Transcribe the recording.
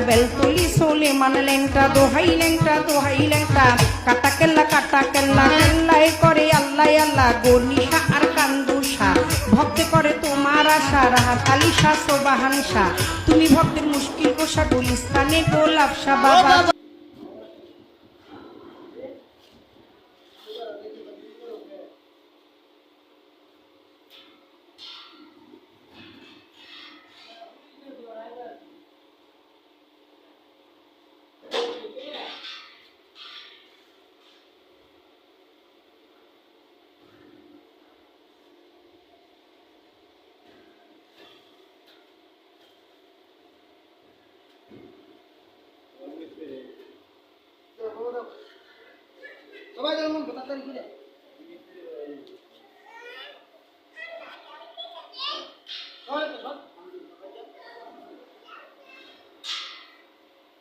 বেলতলি সোলেমান ল্যাংটা দোহাই ল্যাংটা কাটা কেল্লা কেল্লাই করে আল্লাহ আল্লাহ গনিশা আর কান্দুষা ভক্তে করে তোমার আশা রাহাত আলী শাহ সোবাহান শাহ তুমি ভক্তের মুশকিল কোষা গুলিস্তানে গোলাপ শাহ বাবা সবাই যেমন তাড়াতাড়ি করে